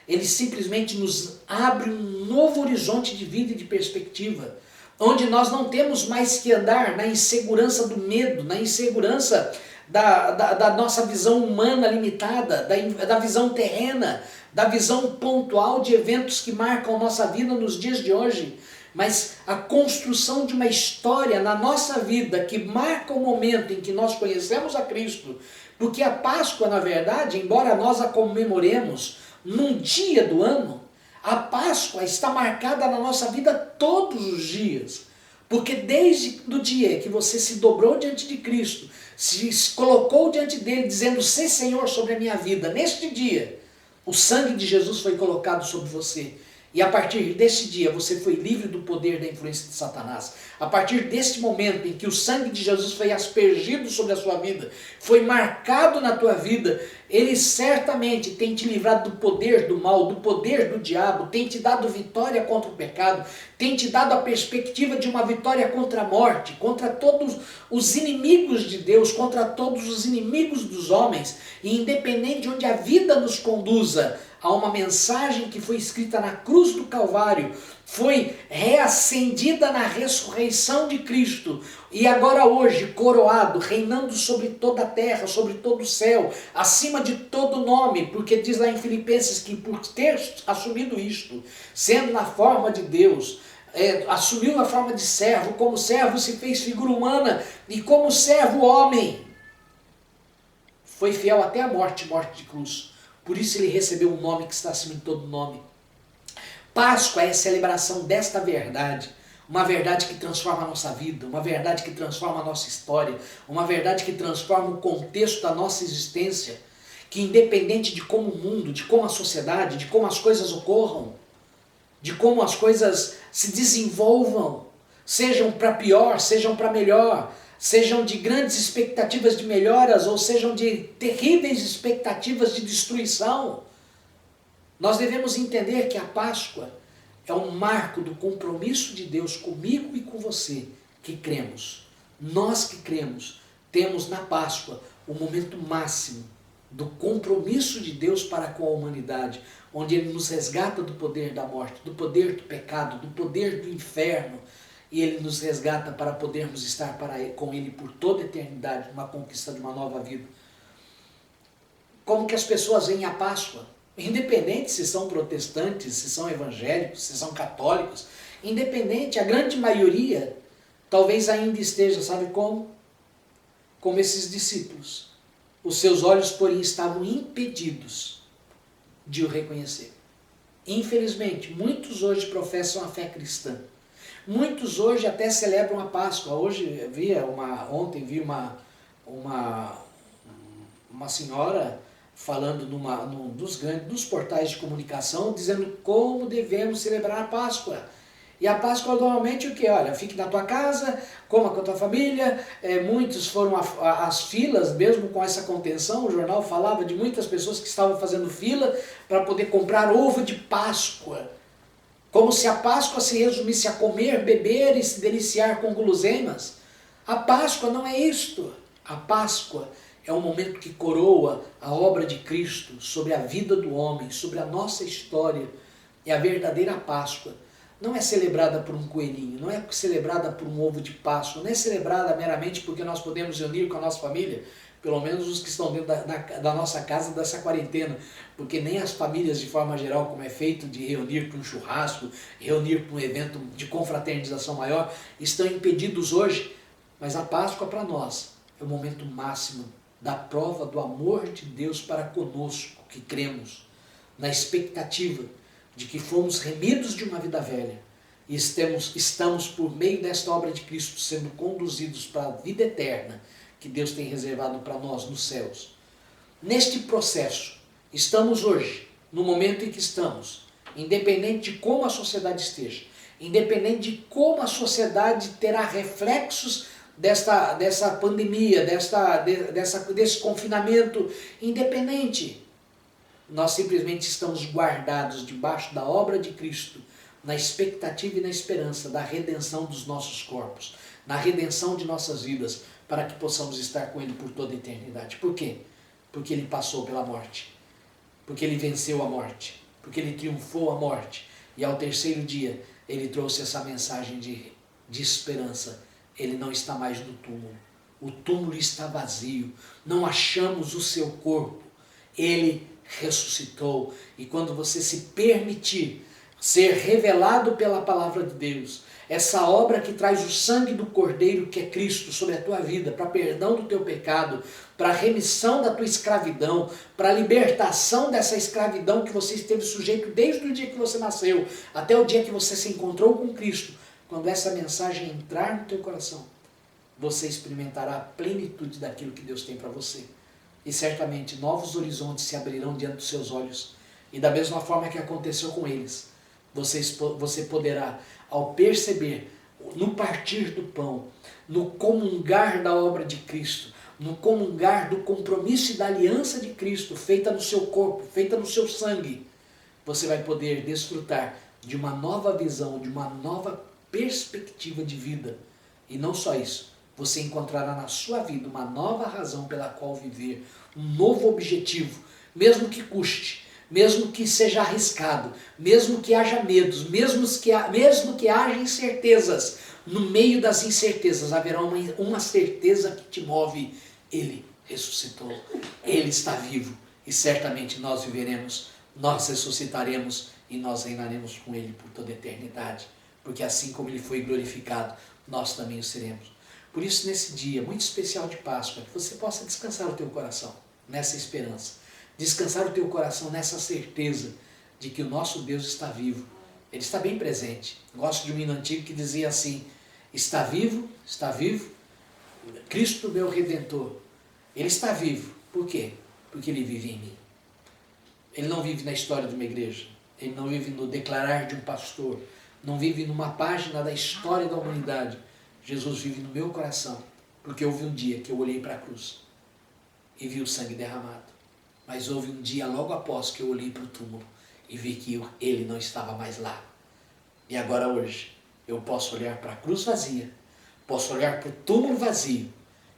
ele simplesmente nos abre um novo horizonte de vida e de perspectiva, onde nós não temos mais que andar na insegurança do medo, na insegurança da nossa visão humana limitada, da visão terrena, da visão pontual de eventos que marcam a nossa vida nos dias de hoje, mas a construção de uma história na nossa vida que marca o momento em que nós conhecemos a Cristo, porque a Páscoa, na verdade, embora nós a comemoremos num dia do ano, a Páscoa está marcada na nossa vida todos os dias, porque desde o dia que você se dobrou diante de Cristo, se colocou diante dele dizendo: "Sê Senhor sobre a minha vida", neste dia, o sangue de Jesus foi colocado sobre você. E a partir desse dia você foi livre do poder da influência de Satanás. A partir desse momento em que o sangue de Jesus foi aspergido sobre a sua vida, foi marcado na tua vida, ele certamente tem te livrado do poder do mal, do poder do diabo, tem te dado vitória contra o pecado, tem te dado a perspectiva de uma vitória contra a morte, contra todos os inimigos de Deus, contra todos os inimigos dos homens, e independente de onde a vida nos conduza, há uma mensagem que foi escrita na cruz do Calvário, foi reacendida na ressurreição de Cristo, e agora hoje, coroado, reinando sobre toda a terra, sobre todo o céu, acima de todo nome, porque diz lá em Filipenses que por ter assumido isto, sendo na forma de Deus, assumiu a forma de servo, como servo se fez figura humana, e como servo homem, foi fiel até a morte, morte de cruz. Por isso ele recebeu um nome que está acima de todo nome. Páscoa é a celebração desta verdade, uma verdade que transforma a nossa vida, uma verdade que transforma a nossa história, uma verdade que transforma o contexto da nossa existência, que independente de como o mundo, de como a sociedade, de como as coisas ocorram, de como as coisas se desenvolvam, sejam para pior, sejam para melhor, sejam de grandes expectativas de melhoras ou sejam de terríveis expectativas de destruição, nós devemos entender que a Páscoa é um marco do compromisso de Deus comigo e com você que cremos. Nós que cremos temos na Páscoa o momento máximo do compromisso de Deus para com a humanidade, onde Ele nos resgata do poder da morte, do poder do pecado, do poder do inferno, e Ele nos resgata para podermos estar com Ele por toda a eternidade, numa conquista de uma nova vida. Como que as pessoas veem a Páscoa? Independente se são protestantes, se são evangélicos, se são católicos, independente, a grande maioria talvez ainda esteja, sabe como? Como esses discípulos. Os seus olhos, porém, estavam impedidos de o reconhecer. Infelizmente, muitos hoje professam a fé cristã. Muitos hoje até celebram a Páscoa. Ontem vi uma senhora falando num dos portais de comunicação, dizendo como devemos celebrar a Páscoa. E a Páscoa normalmente o que? Olha, fique na tua casa, coma com a tua família. Muitos foram às filas, mesmo com essa contenção. O jornal falava de muitas pessoas que estavam fazendo fila para poder comprar ovo de Páscoa. Como se a Páscoa se resumisse a comer, beber e se deliciar com guloseimas. A Páscoa não é isto. A Páscoa é um momento que coroa a obra de Cristo sobre a vida do homem, sobre a nossa história. É a verdadeira Páscoa. Não é celebrada por um coelhinho, não é celebrada por um ovo de Páscoa, não é celebrada meramente porque nós podemos reunir com a nossa família, pelo menos os que estão dentro da nossa casa dessa quarentena, porque nem as famílias de forma geral, como é feito de reunir para um churrasco, reunir para um evento de confraternização maior, estão impedidos hoje. Mas a Páscoa para nós é o momento máximo da prova do amor de Deus para conosco, que cremos, na expectativa de que fomos remidos de uma vida velha e estamos por meio desta obra de Cristo sendo conduzidos para a vida eterna que Deus tem reservado para nós nos céus. Neste processo, estamos hoje, no momento em que estamos, independente de como a sociedade esteja, independente de como a sociedade terá reflexos dessa pandemia, desse confinamento, independente, nós simplesmente estamos guardados debaixo da obra de Cristo, na expectativa e na esperança da redenção dos nossos corpos, na redenção de nossas vidas, para que possamos estar com Ele por toda a eternidade. Por quê? Porque Ele passou pela morte, porque Ele venceu a morte, porque Ele triunfou a morte, e ao terceiro dia Ele trouxe essa mensagem de esperança. Ele não está mais no túmulo, o túmulo está vazio, não achamos o seu corpo, Ele ressuscitou. E quando você se permitir ser revelado pela palavra de Deus, essa obra que traz o sangue do Cordeiro, que é Cristo, sobre a tua vida, para perdão do teu pecado, para remissão da tua escravidão, para libertação dessa escravidão que você esteve sujeito desde o dia que você nasceu, até o dia que você se encontrou com Cristo. Quando essa mensagem entrar no teu coração, você experimentará a plenitude daquilo que Deus tem para você. E certamente novos horizontes se abrirão diante dos seus olhos. E da mesma forma que aconteceu com eles, você poderá, ao perceber, no partir do pão, no comungar da obra de Cristo, no comungar do compromisso e da aliança de Cristo, feita no seu corpo, feita no seu sangue, você vai poder desfrutar de uma nova visão, de uma nova perspectiva de vida. E não só isso, você encontrará na sua vida uma nova razão pela qual viver, um novo objetivo, mesmo que custe, mesmo que seja arriscado, mesmo que haja medos, mesmo que haja incertezas. No meio das incertezas haverá uma certeza que te move. Ele ressuscitou, Ele está vivo, e certamente nós viveremos, nós ressuscitaremos e nós reinaremos com Ele por toda a eternidade, porque assim como Ele foi glorificado, nós também o seremos. Por isso, nesse dia muito especial de Páscoa, que você possa descansar o teu coração nessa esperança, descansar o teu coração nessa certeza de que o nosso Deus está vivo. Ele está bem presente. Gosto de um hino antigo que dizia assim: está vivo, Cristo meu Redentor. Ele está vivo. Por quê? Porque Ele vive em mim. Ele não vive na história de uma igreja, Ele não vive no declarar de um pastor, não vive numa página da história da humanidade. Jesus vive no meu coração, porque houve um dia que eu olhei para a cruz e vi o sangue derramado. Mas houve um dia logo após que eu olhei para o túmulo e vi que Ele não estava mais lá. E agora hoje eu posso olhar para a cruz vazia, posso olhar para o túmulo vazio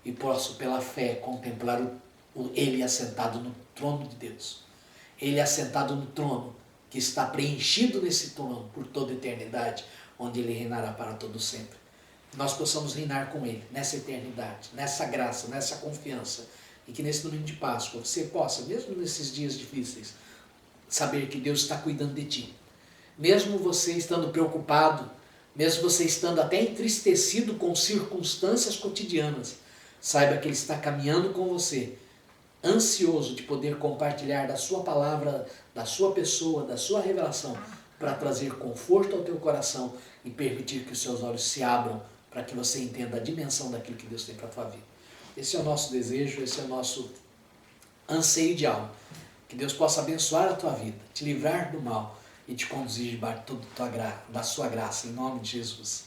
e posso pela fé contemplar Ele assentado no trono de Deus. Ele assentado no trono que está preenchido nesse trono por toda a eternidade, onde Ele reinará para todo sempre. Nós possamos reinar com Ele nessa eternidade, nessa graça, nessa confiança, e que nesse domingo de Páscoa você possa, mesmo nesses dias difíceis, saber que Deus está cuidando de ti. Mesmo você estando preocupado, mesmo você estando até entristecido com circunstâncias cotidianas, saiba que Ele está caminhando com você, ansioso de poder compartilhar da sua palavra, da sua pessoa, da sua revelação, para trazer conforto ao teu coração e permitir que os seus olhos se abram para que você entenda a dimensão daquilo que Deus tem para a tua vida. Esse é o nosso desejo, esse é o nosso anseio de alma. Que Deus possa abençoar a tua vida, te livrar do mal e te conduzir debaixo da sua graça, em nome de Jesus.